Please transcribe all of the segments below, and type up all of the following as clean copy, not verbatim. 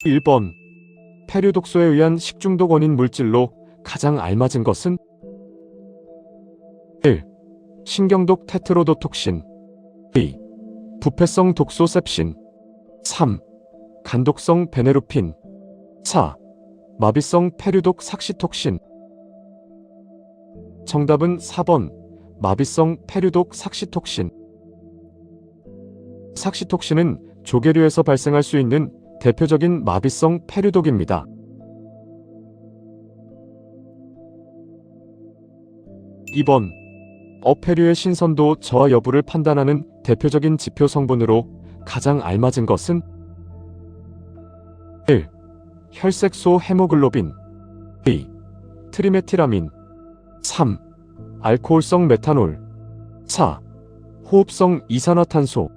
1번. 폐류독소에 의한 식중독 원인 물질로 가장 알맞은 것은 1. 신경독 테트로도톡신 2. 부패성 독소 셉신 3. 간독성 베네루핀 4. 마비성 폐류독 삭시톡신. 정답은 4번 마비성 폐류독 삭시톡신. 삭시톡신은 조개류에서 발생할 수 있는 대표적인 마비성 폐류독입니다. 2번. 어패류의 신선도 저하 여부를 판단하는 대표적인 지표 성분으로 가장 알맞은 것은 1. 혈색소 헤모글로빈 2. 트리메틸아민 3. 알코올성 메탄올 4. 호흡성 이산화탄소.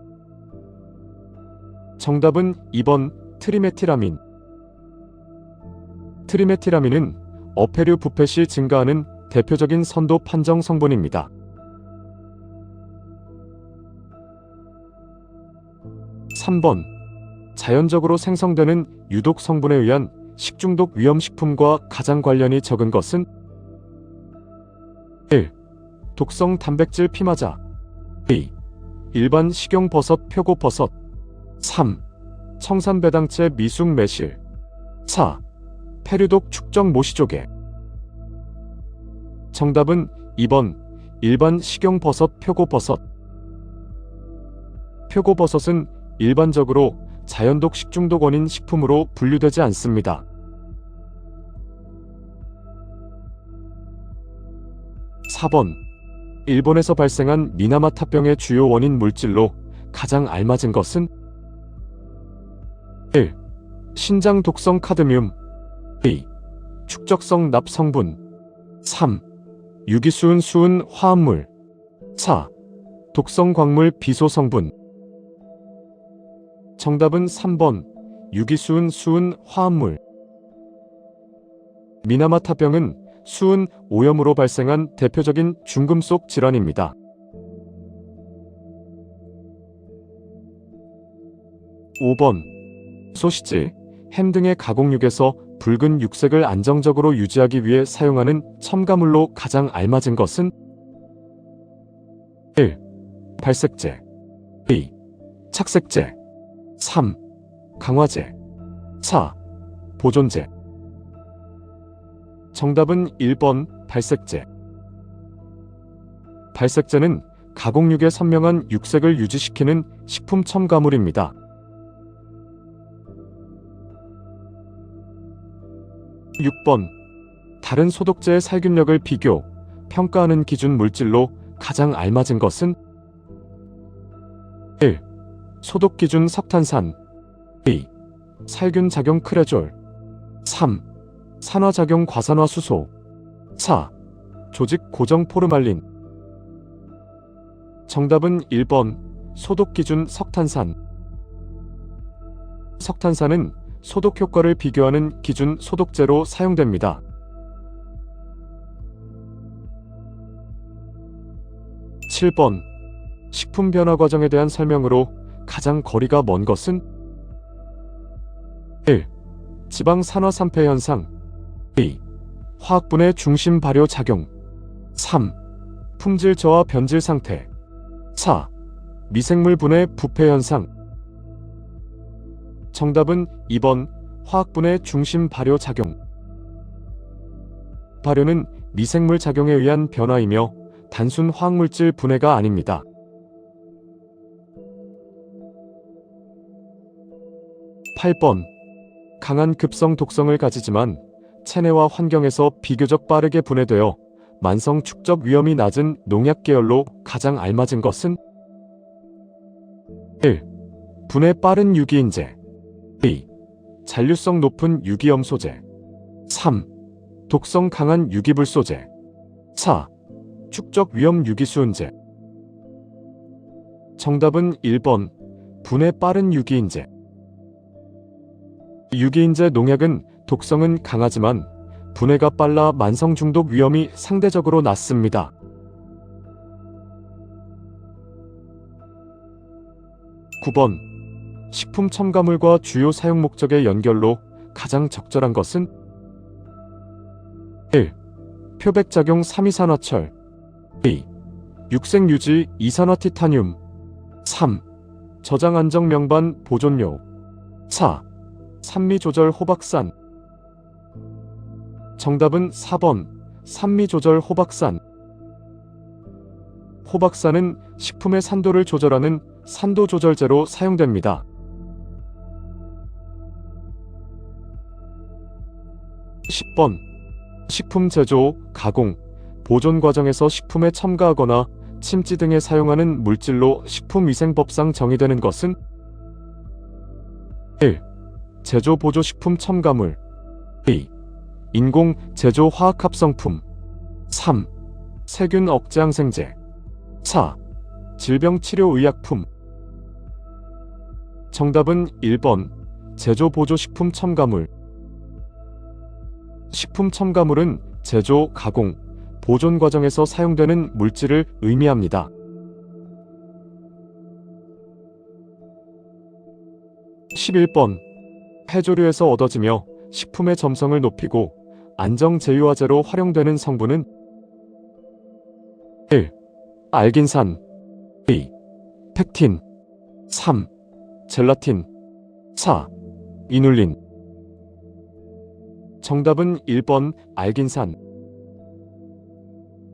정답은 2번 트리메틸아민. 트리메틸아민은 어패류 부패 시 증가하는 대표적인 선도 판정 성분입니다. 3번. 자연적으로 생성되는 유독 성분에 의한 식중독 위험식품과 가장 관련이 적은 것은 1. 독성 단백질 피마자 2. 일반 식용버섯 표고버섯 3. 청산배당채 미숙 매실 4. 폐류독 축적 모시조개. 정답은 2번 일반 식용버섯 표고버섯. 표고버섯은 일반적으로 자연독 식중독 원인 식품으로 분류되지 않습니다. 4번. 일본에서 발생한 미나마타병의 주요 원인 물질로 가장 알맞은 것은 1. 신장 독성 카드뮴 2. 축적성 납 성분 3. 유기수은 수은 화합물 4. 독성 광물 비소 성분. 정답은 3번 유기수은 수은 화합물. 미나마타병은 수은 오염으로 발생한 대표적인 중금속 질환입니다. 5번. 소시지, 햄 등의 가공육에서 붉은 육색을 안정적으로 유지하기 위해 사용하는 첨가물로 가장 알맞은 것은 1. 발색제 2. 착색제 3. 강화제 4. 보존제. 정답은 1번 발색제. 발색제는 가공육의 선명한 육색을 유지시키는 식품 첨가물입니다. 6번. 다른 소독제의 살균력을 비교, 평가하는 기준 물질로 가장 알맞은 것은 1. 소독기준 석탄산 2. 살균작용 크레졸 3. 산화작용 과산화수소 4. 조직 고정 포르말린. 정답은 1번 소독기준 석탄산. 석탄산은 소독 효과를 비교하는 기준 소독제로 사용됩니다. 7번. 식품 변화 과정에 대한 설명으로 가장 거리가 먼 것은 1. 지방 산화 산패 현상 2. 화학분해 중심 발효 작용 3. 품질 저하 변질 상태 4. 미생물 분해 부패 현상. 정답은 2번 화학분해 중심 발효 작용. 발효는 미생물 작용에 의한 변화이며 단순 화학물질 분해가 아닙니다. 8번. 강한 급성 독성을 가지지만 체내와 환경에서 비교적 빠르게 분해되어 만성 축적 위험이 낮은 농약 계열로 가장 알맞은 것은 1. 분해 빠른 유기인제 2. 잔류성 높은 유기염소제 3. 독성 강한 유기불소제 4. 축적 위험 유기수은제. 정답은 1번 분해 빠른 유기인제. 유기인제 농약은 독성은 강하지만 분해가 빨라 만성 중독 위험이 상대적으로 낮습니다. 9번. 식품 첨가물과 주요 사용 목적의 연결로 가장 적절한 것은 1. 표백작용 3이산화철 2. 육색유지 2산화티타늄 3. 저장 안정 명반 보존료 4. 산미조절 호박산. 정답은 4번 산미조절 호박산. 호박산은 식품의 산도를 조절하는 산도 조절제로 사용됩니다. 10번 식품 제조, 가공, 보존 과정에서 식품에 첨가하거나 침지 등에 사용하는 물질로 식품위생법상 정의되는 것은 1. 제조 보조식품 첨가물 2. 인공 제조 화학합성품 3. 세균 억제항생제 4. 질병치료의약품. 정답은 1번 제조 보조식품 첨가물. 식품 첨가물은 제조, 가공, 보존 과정에서 사용되는 물질을 의미합니다. 11번 해조류에서 얻어지며 식품의 점성을 높이고 안정제유화제로 활용되는 성분은 1. 알긴산 2. 펙틴 3. 젤라틴 4. 이눌린. 정답은 1번 알긴산.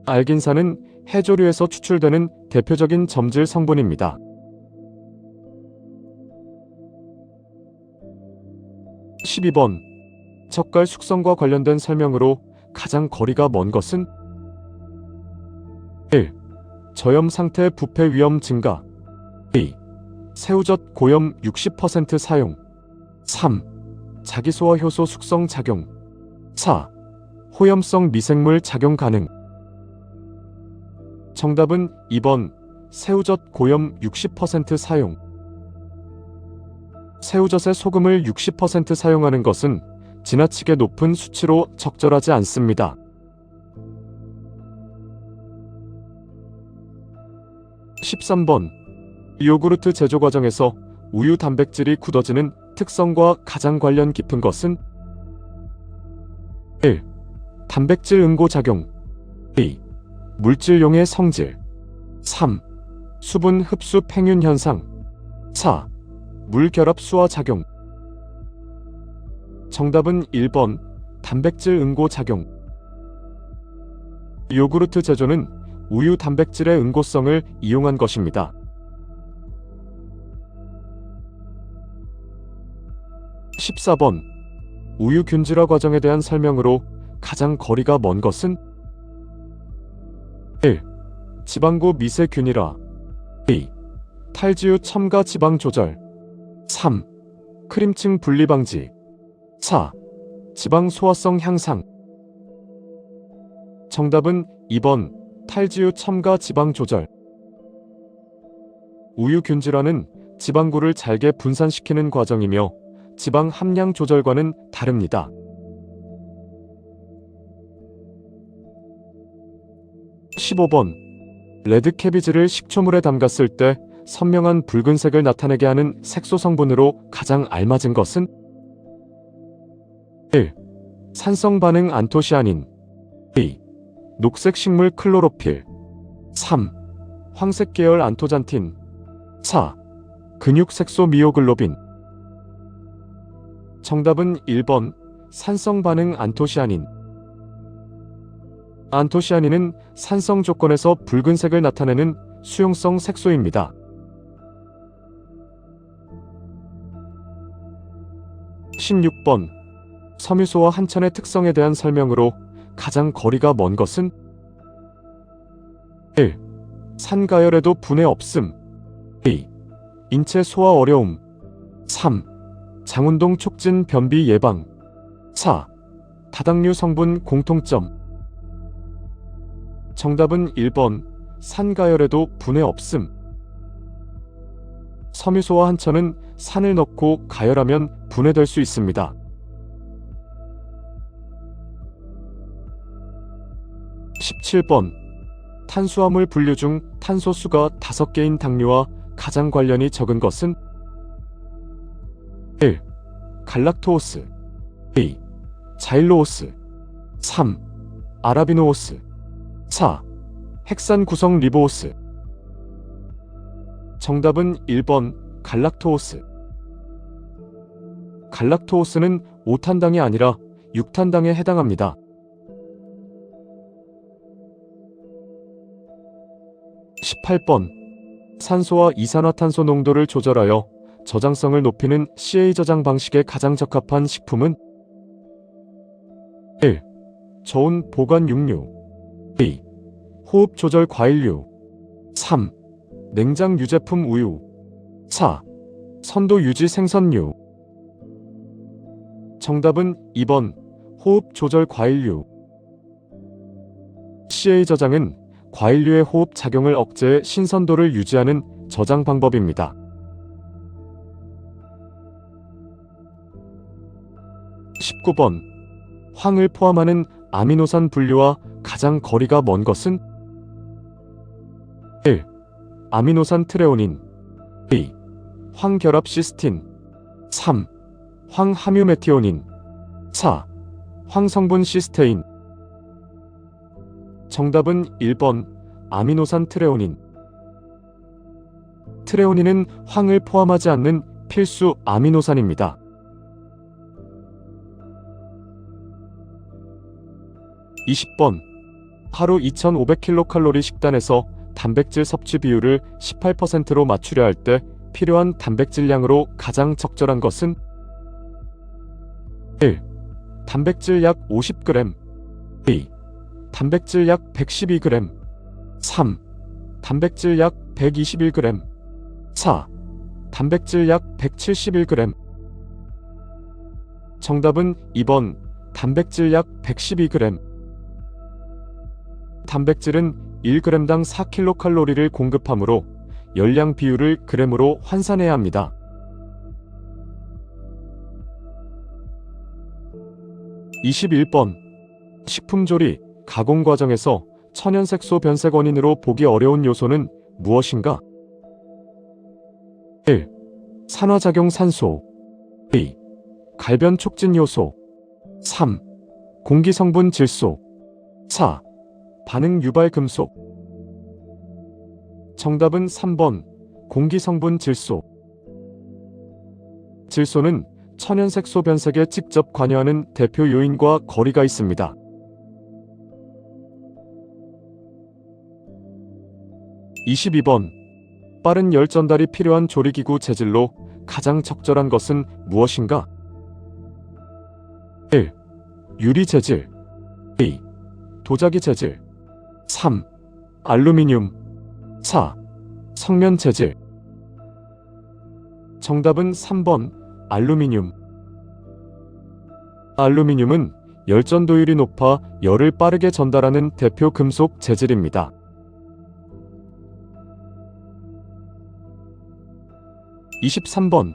알긴산은 해조류에서 추출되는 대표적인 점질 성분입니다. 12번 젓갈 숙성과 관련된 설명으로 가장 거리가 먼 것은 1. 저염 상태 부패 위험 증가 2. 새우젓 고염 60% 사용 3. 자기소화 효소 숙성 작용 4. 호염성 미생물 작용 가능. 정답은 2번 새우젓 고염 60% 사용. 새우젓에 소금을 60% 사용하는 것은 지나치게 높은 수치로 적절하지 않습니다. 13번 요구르트 제조 과정에서 우유 단백질이 굳어지는 특성과 가장 관련 깊은 것은 1. 단백질 응고작용 2. 물질용의 성질 3. 수분 흡수 팽윤 현상 4. 물결합 수화 작용. 정답은 1번 단백질 응고작용. 요구르트 제조는 우유 단백질의 응고성을 이용한 것입니다. 14번 우유 균질화 과정에 대한 설명으로 가장 거리가 먼 것은 1. 지방구 미세균일화 2. 탈지유 첨가 지방 조절 3. 크림층 분리 방지 4. 지방 소화성 향상. 정답은 2번 탈지유 첨가 지방 조절. 우유 균질화는 지방구를 잘게 분산시키는 과정이며 지방 함량 조절과는 다릅니다. 15번 레드 캐비지를 식초물에 담갔을 때 선명한 붉은색을 나타내게 하는 색소 성분으로 가장 알맞은 것은 1. 산성 반응 안토시아닌 2. 녹색 식물 클로로필 3. 황색 계열 안토잔틴 4. 근육 색소 미오글로빈. 정답은 1번 산성 반응 안토시아닌. 안토시아닌은 산성 조건에서 붉은색을 나타내는 수용성 색소입니다. 16번 섬유소와 한천의 특성에 대한 설명으로 가장 거리가 먼 것은 1. 산가열에도 분해 없음 2. 인체 소화 어려움 3. 장운동 촉진 변비 예방 4. 다당류 성분 공통점. 정답은 1번 산가열에도 분해 없음. 섬유소와 한천은 산을 넣고 가열하면 분해될 수 있습니다. 17번 탄수화물 분류 중 탄소수가 5개인 당류와 가장 관련이 적은 것은 1. 갈락토오스 2. 자일로오스 3. 아라비노오스 4. 핵산 구성 리보오스. 정답은 1번 갈락토오스. 갈락토오스는 5탄당이 아니라 6탄당에 해당합니다. 18번 산소와 이산화탄소 농도를 조절하여 저장성을 높이는 CA 저장 방식에 가장 적합한 식품은 1. 저온 보관 육류 2. 호흡 조절 과일류 3. 냉장 유제품 우유 4. 선도 유지 생선류. 정답은 2번 호흡 조절 과일류. CA 저장은 과일류의 호흡 작용을 억제해 신선도를 유지하는 저장 방법입니다. 19번 황을 포함하는 아미노산 분류와 가장 거리가 먼 것은 1. 아미노산 트레오닌 2. 황결합 시스틴 3. 황하뮤메티오닌 4. 황성분 시스테인. 정답은 1번 아미노산 트레오닌. 트레오닌은 황을 포함하지 않는 필수 아미노산입니다. 20번 하루 2500kcal 식단에서 단백질 섭취 비율을 18%로 맞추려 할 때 필요한 단백질량으로 가장 적절한 것은 1. 단백질 약 50g 2. 단백질 약 112g 3. 단백질 약 121g 4. 단백질 약 171g. 정답은 2번 단백질 약 112g. 단백질은 1g당 4kcal를 공급하므로 열량 비율을 g으로 환산해야 합니다. 21번 식품조리, 가공 과정에서 천연색소 변색 원인으로 보기 어려운 요소는 무엇인가? 1. 산화작용 산소 2. 갈변 촉진 요소 3. 공기성분 질소 4. 반응 유발 금속. 정답은 3번 공기성분 질소. 질소는 천연색소 변색에 직접 관여하는 대표 요인과 거리가 있습니다. 22번 빠른 열 전달이 필요한 조리기구 재질로 가장 적절한 것은 무엇인가? 1. 유리 재질 2. 도자기 재질 3. 알루미늄 4. 성면 재질. 정답은 3번 알루미늄. 알루미늄은 열전도율이 높아 열을 빠르게 전달하는 대표 금속 재질입니다. 23번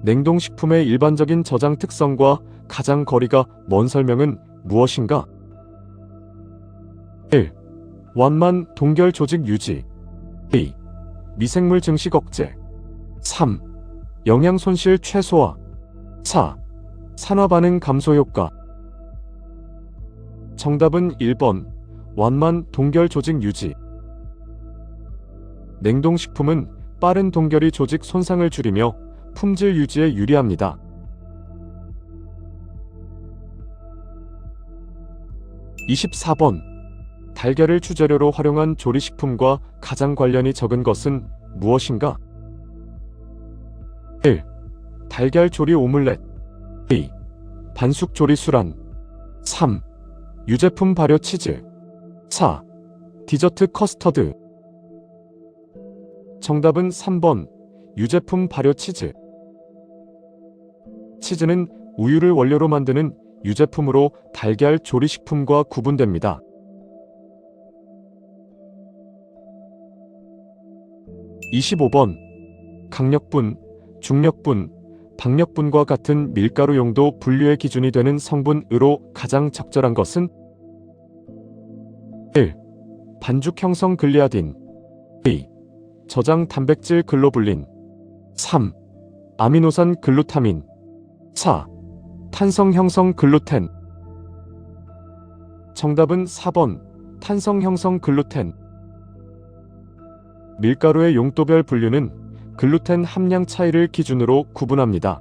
냉동식품의 일반적인 저장 특성과 가장 거리가 먼 설명은 무엇인가? 1. 완만 동결 조직 유지 2. 미생물 증식 억제 3. 영양 손실 최소화 4. 산화 반응 감소 효과. 정답은 1번 완만 동결 조직 유지. 냉동식품은 빠른 동결이 조직 손상을 줄이며 품질 유지에 유리합니다. 24번 달걀을 주재료로 활용한 조리식품과 가장 관련이 적은 것은 무엇인가? 1. 달걀 조리 오믈렛 2. 반숙 조리 수란 3. 유제품 발효 치즈 4. 디저트 커스터드. 정답은 3번 유제품 발효 치즈. 치즈는 우유를 원료로 만드는 유제품으로 달걀 조리식품과 구분됩니다. 25번 강력분, 중력분, 박력분과 같은 밀가루 용도 분류의 기준이 되는 성분으로 가장 적절한 것은 1. 반죽 형성 글리아딘 2. 저장 단백질 글로불린 3. 아미노산 글루타민. 4. 탄성 형성 글루텐. 정답은 4번 탄성 형성 글루텐. 밀가루의 용도별 분류는 글루텐 함량 차이를 기준으로 구분합니다.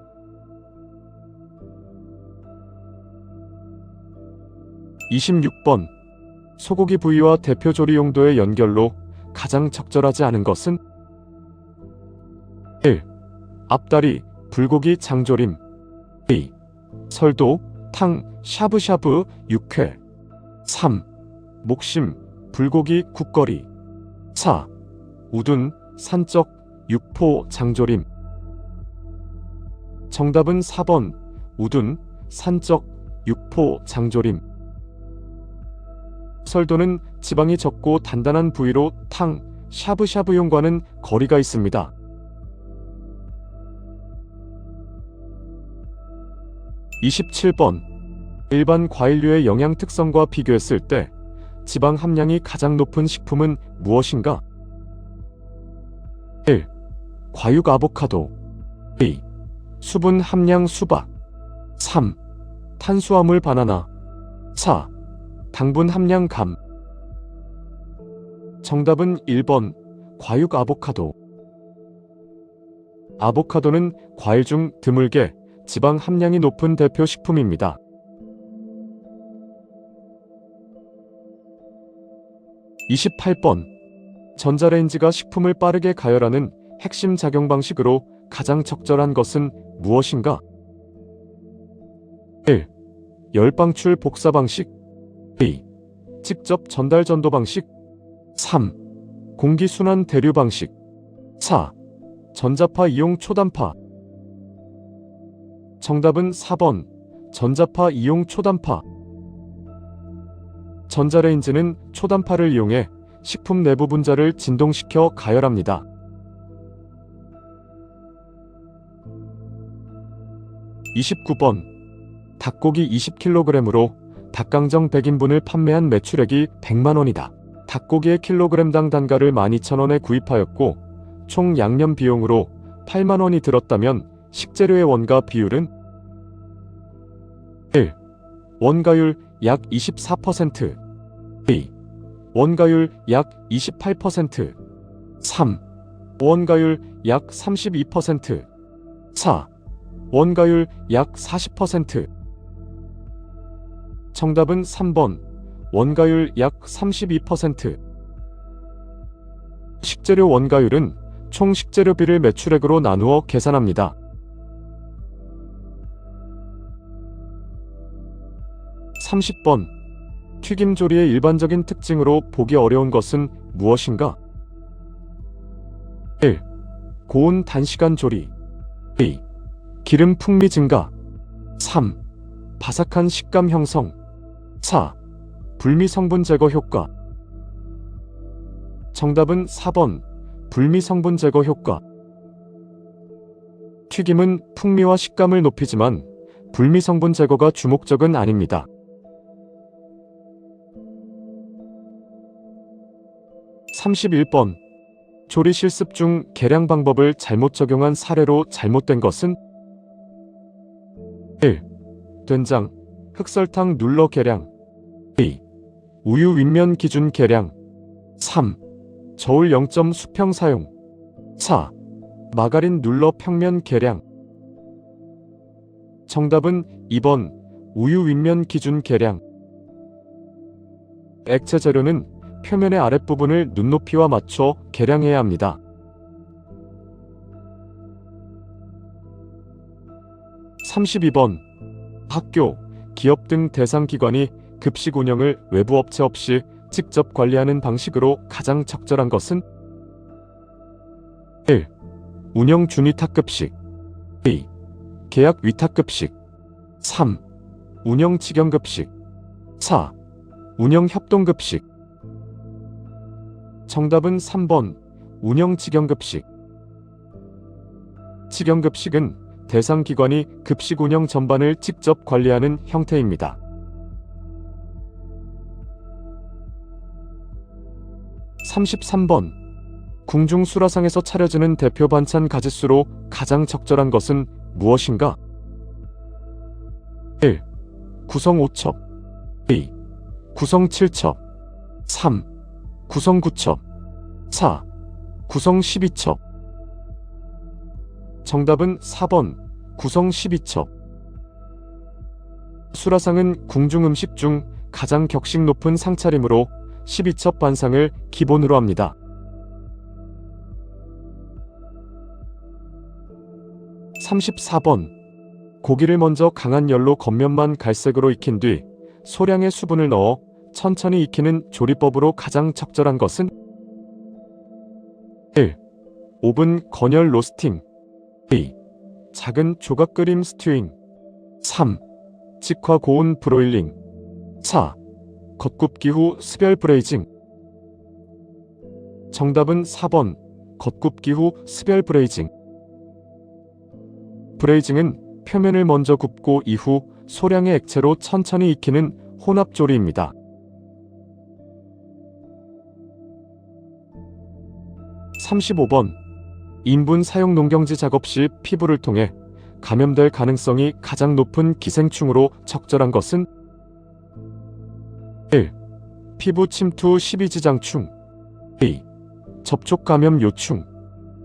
26번 소고기 부위와 대표 조리 용도의 연결로 가장 적절하지 않은 것은? 1. 앞다리, 불고기 장조림. 2. 설도, 탕, 샤브샤브, 육회. 3. 목심, 불고기 국거리. 4. 우둔, 산적, 육포 장조림. 정답은 4번 우둔, 산적, 육포 장조림. 설도는 지방이 적고 단단한 부위로 탕, 샤브샤브용과는 거리가 있습니다. 27번 일반 과일류의 영양 특성과 비교했을 때 지방 함량이 가장 높은 식품은 무엇인가? 1. 과육 아보카도. 2. 수분 함량 수박. 3. 탄수화물 바나나. 4. 당분 함량 감. 정답은 1번 과육 아보카도. 아보카도는 과일 중 드물게 지방 함량이 높은 대표 식품입니다. 28번 전자레인지가 식품을 빠르게 가열하는 핵심 작용 방식으로 가장 적절한 것은 무엇인가? 1. 열방출 복사 방식. 2. 직접 전달 전도 방식. 3. 공기순환 대류 방식. 4. 전자파 이용 초단파. 정답은 4번 전자파 이용 초단파. 전자레인지는 초단파를 이용해 식품 내부 분자를 진동시켜 가열합니다. 29번 닭고기 20kg으로 닭강정 100인분을 판매한 매출액이 100만원이다. 닭고기의 킬로그램당 단가를 12,000원에 구입하였고 총 양념 비용으로 8만원이 들었다면 식재료의 원가 비율은? 1. 원가율 약 24%. 2. 원가율 약 28%. 3. 원가율 약 32%. 4. 원가율 약 40%. 정답은 3번 원가율 약 32%. 식재료 원가율은 총 식재료비를 매출액으로 나누어 계산합니다. 30번 튀김조리의 일반적인 특징으로 보기 어려운 것은 무엇인가? 1. 고온 단시간 조리. 2. 기름 풍미 증가. 3. 바삭한 식감 형성. 4. 불미 성분 제거 효과. 정답은 4번 불미 성분 제거 효과. 튀김은 풍미와 식감을 높이지만 불미 성분 제거가 주목적은 아닙니다. 31번 조리 실습 중 계량 방법을 잘못 적용한 사례로 잘못된 것은? 1. 된장, 흑설탕 눌러 계량. 2. 우유 윗면 기준 계량. 3. 저울 0점 수평 사용. 4. 마가린 눌러 평면 계량. 정답은 2번 우유 윗면 기준 계량. 액체 재료는 표면의 아랫부분을 눈높이와 맞춰 계량해야 합니다. 32번 학교, 기업 등 대상 기관이 급식 운영을 외부 업체 없이 직접 관리하는 방식으로 가장 적절한 것은? 1. 운영 준위탁급식. 2. 계약 위탁급식. 3. 운영 직영급식. 4. 운영 협동급식. 정답은 3번 운영 직영급식. 직영급식은 대상 기관이 급식 운영 전반을 직접 관리하는 형태입니다. 33번 궁중 수라상에서 차려지는 대표 반찬 가짓수로 가장 적절한 것은 무엇인가? 1. 구성 5첩 2. 구성 7첩 3. 구성 9첩 4. 구성 12첩 정답은 4번 구성 12첩. 수라상은 궁중 음식 중 가장 격식 높은 상차림으로 12첩 반상을 기본으로 합니다. 34번 고기를 먼저 강한 열로 겉면만 갈색으로 익힌 뒤 소량의 수분을 넣어 천천히 익히는 조리법으로 가장 적절한 것은 1. 오븐 건열 로스팅 2. 작은 조각 끓임 스튜잉 3. 직화 고온 브로일링 4. 겉굽기 후 스별 브레이징 정답은 4번 겉굽기 후 스별 브레이징. 브레이징은 표면을 먼저 굽고 이후 소량의 액체로 천천히 익히는 혼합조리입니다. 35번 인분 사용 농경지 작업 시 피부를 통해 감염될 가능성이 가장 높은 기생충으로 적절한 것은 1. 피부 침투 12지장충 2. 접촉 감염 요충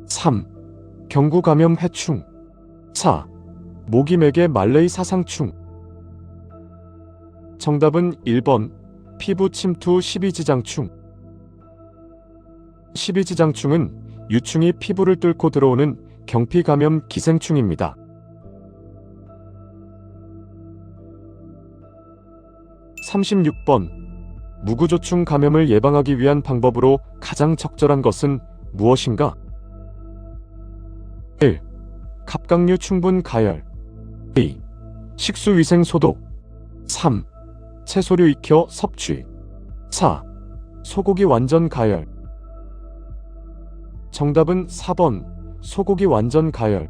3. 경구 감염 해충 4. 모기매개 말레이 사상충 정답은 1번 피부 침투 12지장충. 12지장충은 유충이 피부를 뚫고 들어오는 경피 감염 기생충입니다. 36번 무구조충 감염을 예방하기 위한 방법으로 가장 적절한 것은 무엇인가? 1. 갑각류 충분 가열 2. 식수위생 소독 3. 채소류 익혀 섭취 4. 소고기 완전 가열 정답은 4번 소고기 완전 가열.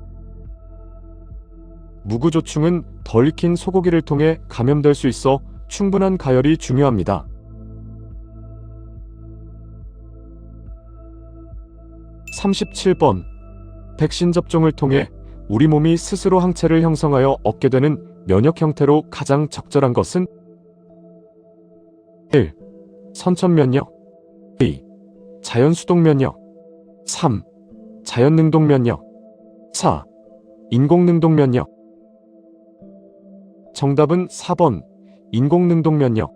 무구조충은 덜 익힌 소고기를 통해 감염될 수 있어 충분한 가열이 중요합니다. 37번 백신 접종을 통해 우리 몸이 스스로 항체를 형성하여 얻게 되는 면역 형태로 가장 적절한 것은 1. 선천면역 2. 자연수동면역 3. 자연능동면역 4. 인공능동면역 정답은 4번 인공능동면역.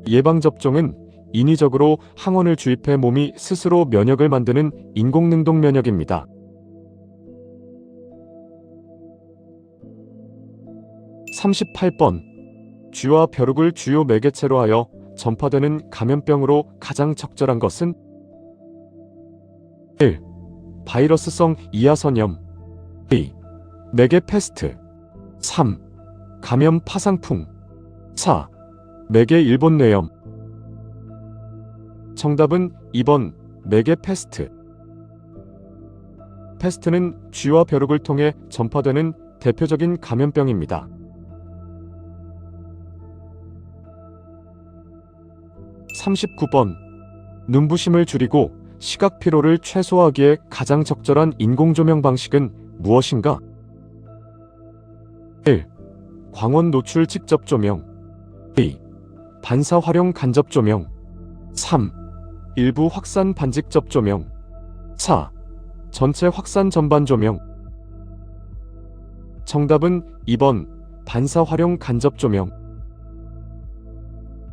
예방접종은 인위적으로 항원을 주입해 몸이 스스로 면역을 만드는 인공능동면역입니다. 38번 쥐와 벼룩을 주요 매개체로 하여 전파되는 감염병으로 가장 적절한 것은 1. 바이러스성 이하선염 2. 매개 패스트 3. 감염 파상풍 4. 매개 일본뇌염 정답은 2번 매개 패스트. 패스트는 쥐와 벼룩을 통해 전파되는 대표적인 감염병입니다. 39번 눈부심을 줄이고 시각 피로를 최소화하기에 가장 적절한 인공조명 방식은 무엇인가? 1. 광원 노출 직접 조명 2. 반사 활용 간접 조명 3. 일부 확산 반직접 조명 4. 전체 확산 전반 조명 정답은 2번 반사 활용 간접 조명.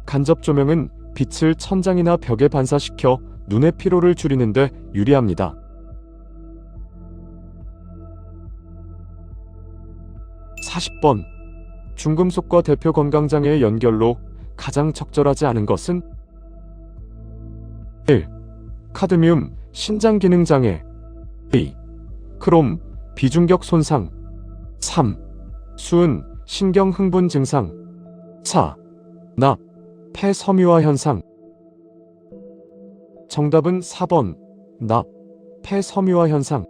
간접 조명은 빛을 천장이나 벽에 반사시켜 눈의 피로를 줄이는 데 유리합니다. 40번 중금속과 대표 건강장애의 연결로 가장 적절하지 않은 것은 1. 카드뮴 신장기능장애 2. 크롬 비중격 손상 3. 수은 신경흥분 증상 4. 납 폐섬유화 현상 정답은 4번 납 폐섬유화 현상.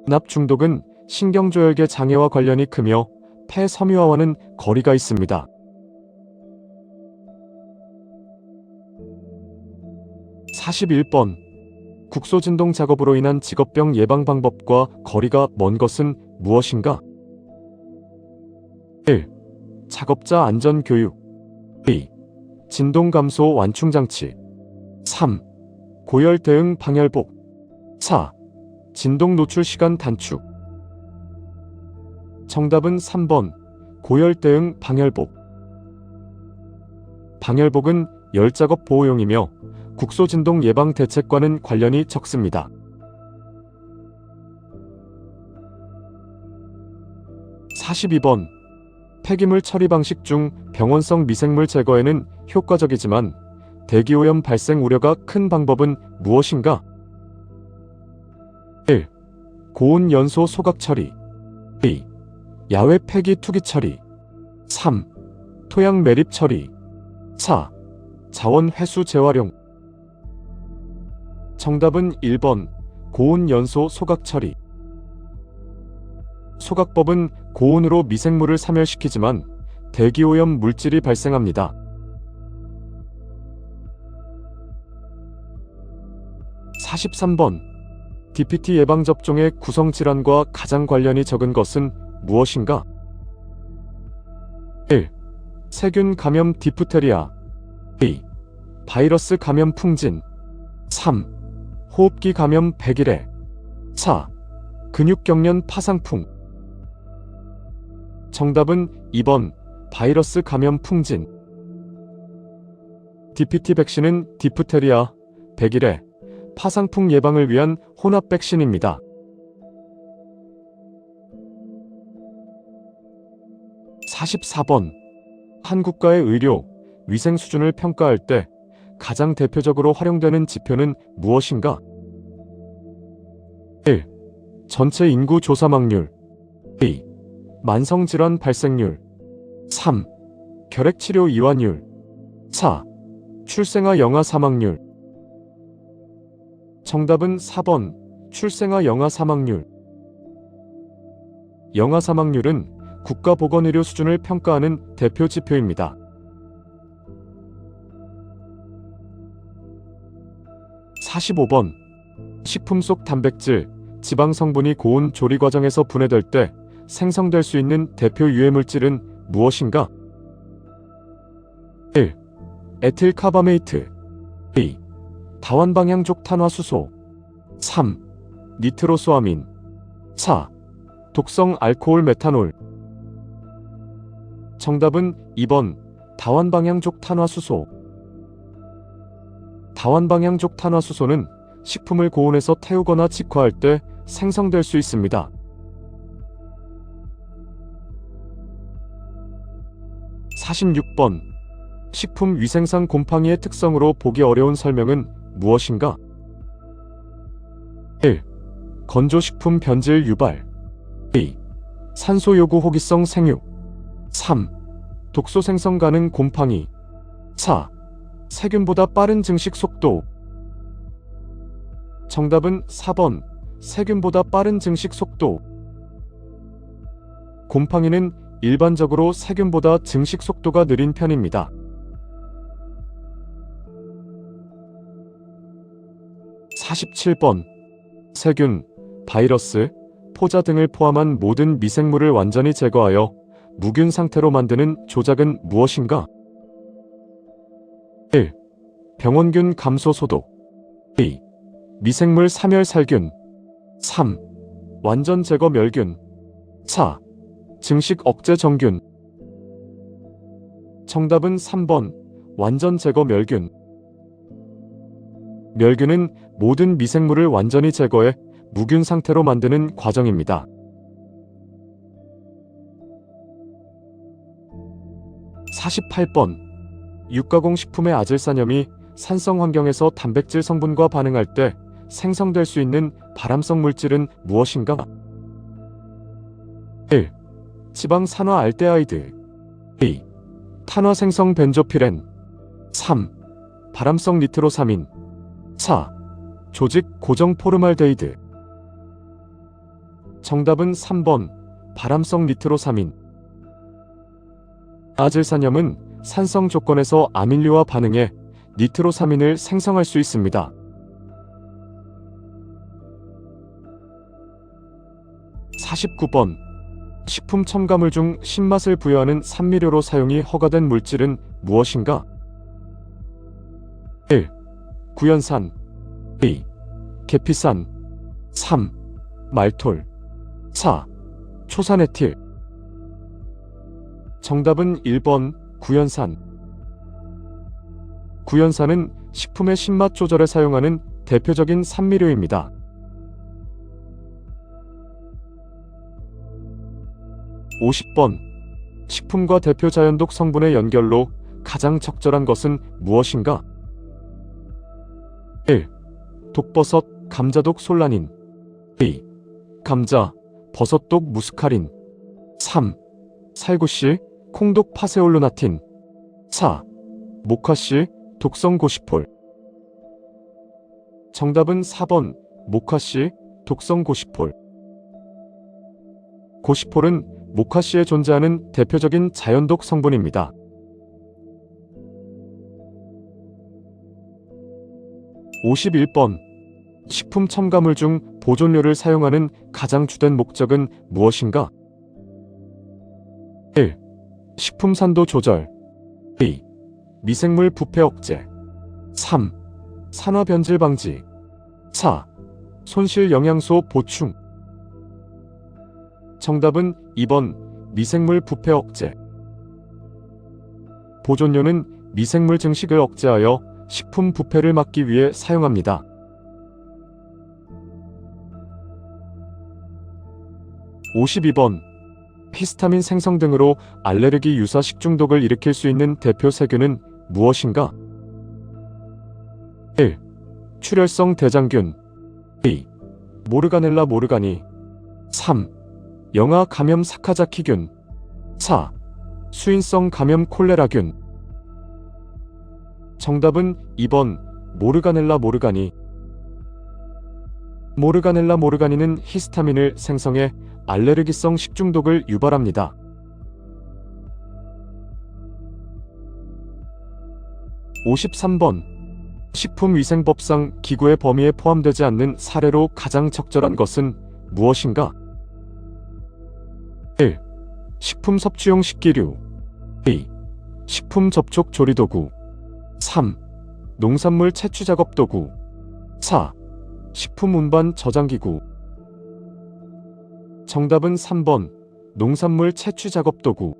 납 중독은 신경조혈계 장애와 관련이 크며 폐섬유화와는 거리가 있습니다. 41번. 국소진동 작업으로 인한 직업병 예방 방법과 거리가 먼 것은 무엇인가? 1. 작업자 안전 교육. 2. 진동 감소 완충 장치. 3. 고열 대응 방열복. 4. 진동 노출 시간 단축. 정답은 3번 고열 대응 방열복. 방열복은 열작업 보호용이며 국소진동 예방 대책과는 관련이 적습니다. 42번. 폐기물 처리 방식 중 병원성 미생물 제거에는 효과적이지만 대기오염 발생 우려가 큰 방법은 무엇인가? 1. 고온 연소 소각 처리. 2. 야외 폐기 투기 처리. 3. 토양 매립 처리. 4. 자원 회수 재활용. 정답은 1번 고온 연소 소각 처리. 소각법은 고온으로 미생물을 사멸시키지만 대기오염 물질이 발생합니다. 43번. DPT 예방접종의 구성질환과 가장 관련이 적은 것은 무엇인가? 1. 세균 감염 디프테리아. 2. 바이러스 감염 풍진. 3. 호흡기 감염 백일해. 4. 근육경련 파상풍. 정답은 2번 바이러스 감염 풍진. DPT 백신은 디프테리아, 백일해, 파상풍 예방을 위한 혼합 백신입니다. 44번. 한 국가의 의료, 위생 수준을 평가할 때 가장 대표적으로 활용되는 지표는 무엇인가? 1. 전체 인구 조사망률. 2. 만성질환 발생률. 3. 결핵치료 이완율. 4. 출생아 영아 사망률. 정답은 4번 출생아 영아 사망률. 영아 사망률은 국가보건의료 수준을 평가하는 대표 지표입니다. 45번. 식품 속 단백질, 지방 성분이 고온 조리 과정에서 분해될 때 생성될 수 있는 대표 유해물질은 무엇인가? 1. 에틸카바메이트. 2. 다원방향족 탄화수소. 3. 니트로소아민. 4. 독성 알코올 메탄올. 정답은 2번 다원방향족 탄화수소. 다원방향족 탄화수소는 식품을 고온에서 태우거나 직화할 때 생성될 수 있습니다. 46번. 식품위생상 곰팡이의 특성으로 보기 어려운 설명은 무엇인가? 1. 건조식품 변질 유발. 2. 산소 요구 호기성 생육. 3. 독소 생성 가능 곰팡이. 4. 세균보다 빠른 증식 속도. 정답은 4번 세균보다 빠른 증식 속도. 곰팡이는 일반적으로 세균보다 증식 속도가 느린 편입니다. 47번. 세균, 바이러스, 포자 등을 포함한 모든 미생물을 완전히 제거하여 무균 상태로 만드는 조작은 무엇인가? 1. 병원균 감소 소독. 2. 미생물 사멸 살균. 3. 완전 제거 멸균. 4. 증식 억제 정균. 정답은 3번 완전 제거 멸균. 멸균은 모든 미생물을 완전히 제거해 무균 상태로 만드는 과정입니다. 48번. 육가공 식품의 아질산염이 산성 환경에서 단백질 성분과 반응할 때 생성될 수 있는 발암성 물질은 무엇인가? 1. 지방 산화 알데하이드. 2. 탄화 생성 벤조피렌. 3. 발암성 니트로사민. 4. 조직 고정 포르말데히드. 정답은 3번 발암성 니트로사민. 아질산염은 산성 조건에서 아밀류와 반응해 니트로사민을 생성할 수 있습니다. 49번. 식품 첨가물 중 신맛을 부여하는 산미료로 사용이 허가된 물질은 무엇인가? 1. 구연산 2. 계피산 3. 말톨 4. 초산에틸. 정답은 1번 구연산. 구연산은 식품의 신맛 조절에 사용하는 대표적인 산미료입니다. 50번. 식품과 대표 자연독 성분의 연결로 가장 적절한 것은 무엇인가? 1. 독버섯, 감자독 솔라닌 2. 감자, 버섯독 무스카린 3. 살구씨, 콩독 파세올루나틴 4. 모카씨, 독성 고시폴. 정답은 4번 모카씨, 독성 고시폴. 고시폴은 모카씨에 존재하는 대표적인 자연독 성분입니다. 51번. 식품 첨가물 중 보존료를 사용하는 가장 주된 목적은 무엇인가? 1. 식품 산도 조절 2. 미생물 부패 억제 3. 산화 변질 방지 4. 손실 영양소 보충. 정답은 2번 미생물 부패 억제. 보존료는 미생물 증식을 억제하여 식품 부패를 막기 위해 사용합니다. 52번. 히스타민 생성 등으로 알레르기 유사 식중독을 일으킬 수 있는 대표 세균은 무엇인가? 1. 출혈성 대장균 2. 모르가넬라 모르가니 3. 영아 감염 사카자키균 4. 수인성 감염 콜레라균. 정답은 2번 모르가넬라 모르가니. 모르가넬라 모르가니는 히스타민을 생성해 알레르기성 식중독을 유발합니다. 53번. 식품위생법상 기구의 범위에 포함되지 않는 사례로 가장 적절한 것은 무엇인가? 1. 식품 섭취용 식기류 2. 식품 접촉 조리도구 3. 농산물 채취 작업 도구 4. 식품 운반 저장기구. 정답은 3번 농산물 채취 작업 도구.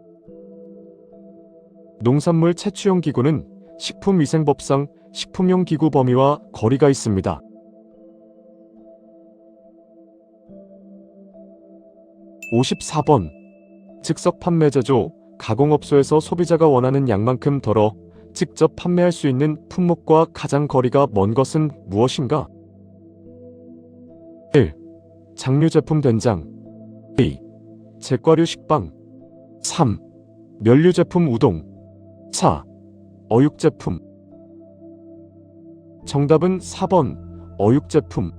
농산물 채취용 기구는 식품위생법상 식품용 기구 범위와 거리가 있습니다. 54번. 즉석 판매 제조, 가공업소에서 소비자가 원하는 양만큼 덜어 직접 판매할 수 있는 품목과 가장 거리가 먼 것은 무엇인가? 1. 장류 제품 된장 2. 제과류 식빵 3. 면류 제품 우동 4. 어육 제품. 정답은 4번 어육 제품.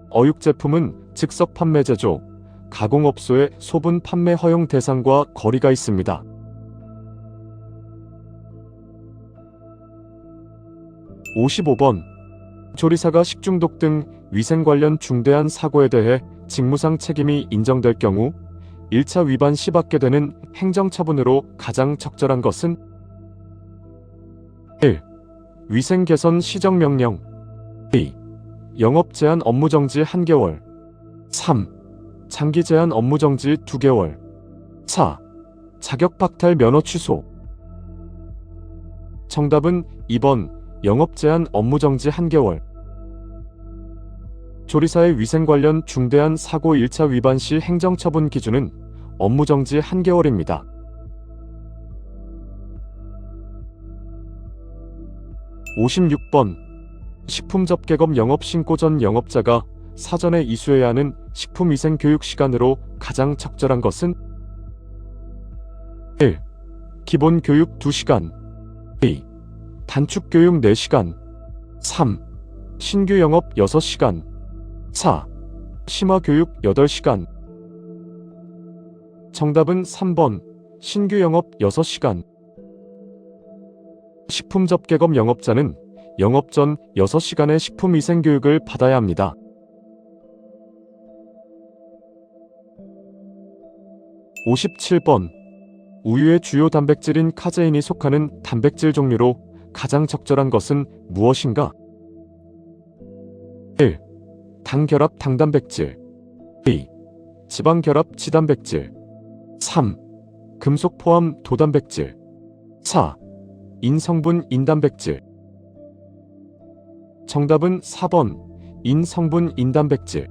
어육 제품은 즉석 판매 제조, 가공업소의 소분 판매 허용 대상과 거리가 있습니다. 55번. 조리사가 식중독 등 위생 관련 중대한 사고에 대해 직무상 책임이 인정될 경우 1차 위반 시 받게 되는 행정처분으로 가장 적절한 것은? 1. 위생 개선 시정명령 2. 영업 제한 업무 정지 1개월 3. 장기 제한 업무 정지 2개월 4. 자격 박탈 면허 취소. 정답은 2번 영업 제한 업무 정지 1개월. 조리사의 위생 관련 중대한 사고 1차 위반 시 행정처분 기준은 업무 정지 1개월입니다. 56번. 식품 접객업 영업 신고 전 영업자가 사전에 이수해야 하는 식품위생 교육 시간으로 가장 적절한 것은? 1. 기본 교육 2시간 2. 단축 교육 4시간 3. 신규 영업 6시간 4. 심화 교육 8시간. 정답은 3번 신규 영업 6시간. 식품접객업 영업자는 영업 전 6시간의 식품위생교육을 받아야 합니다. 57번. 우유의 주요 단백질인 카제인이 속하는 단백질 종류로 가장 적절한 것은 무엇인가? 1. 당결합 당단백질. 2. 지방결합 지단백질. 3. 금속 포함 도단백질. 4. 인성분 인단백질. 정답은 4번 인성분 인단백질.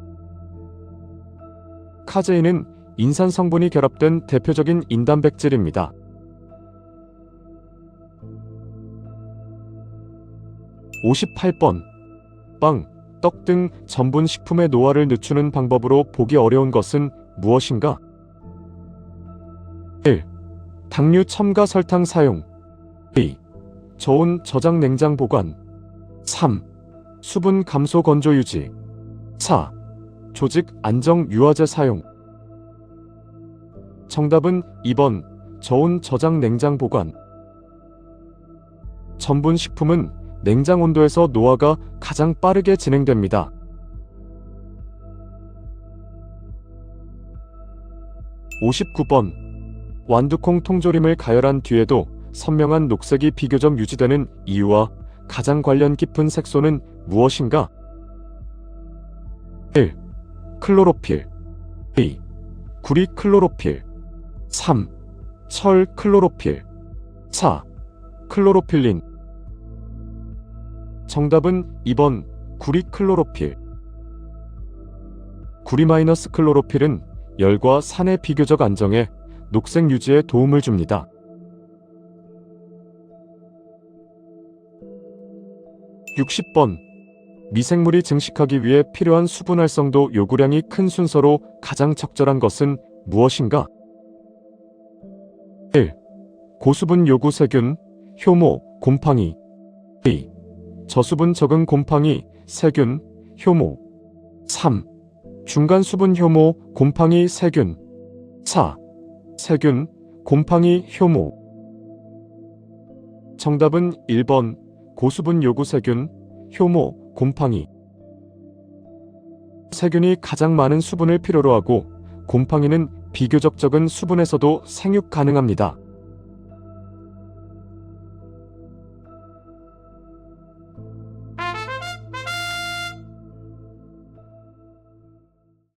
카제인은 인산 성분이 결합된 대표적인 인단백질입니다. 58번. 빵, 떡 등 전분 식품의 노화를 늦추는 방법으로 보기 어려운 것은 무엇인가? 1. 당류 첨가 설탕 사용. 2. 저온 저장 냉장 보관. 3. 수분 감소 건조 유지. 4. 조직 안정 유화제 사용. 정답은 2번 저온 저장 냉장 보관. 전분 식품은 냉장 온도에서 노화가 가장 빠르게 진행됩니다. 59번. 완두콩 통조림을 가열한 뒤에도 선명한 녹색이 비교적 유지되는 이유와 가장 관련 깊은 색소는 무엇인가? 1. 클로로필. 2. 구리 클로로필. 3. 철 클로로필. 4. 클로로필린. 정답은 2번 구리 클로로필. 구리 마이너스 클로로필은 열과 산의 비교적 안정에 녹색 유지에 도움을 줍니다. 60번. 미생물이 증식하기 위해 필요한 수분 활성도 요구량이 큰 순서로 가장 적절한 것은 무엇인가? 1. 고수분 요구 세균, 효모, 곰팡이. 2. 저수분 적응 곰팡이, 세균, 효모. 3. 중간 수분 효모, 곰팡이, 세균. 4. 세균, 곰팡이, 효모. 정답은 1번 고수분 요구 세균, 효모, 곰팡이. 세균이 가장 많은 수분을 필요로 하고 곰팡이는 비교적 적은 수분에서도 생육 가능합니다.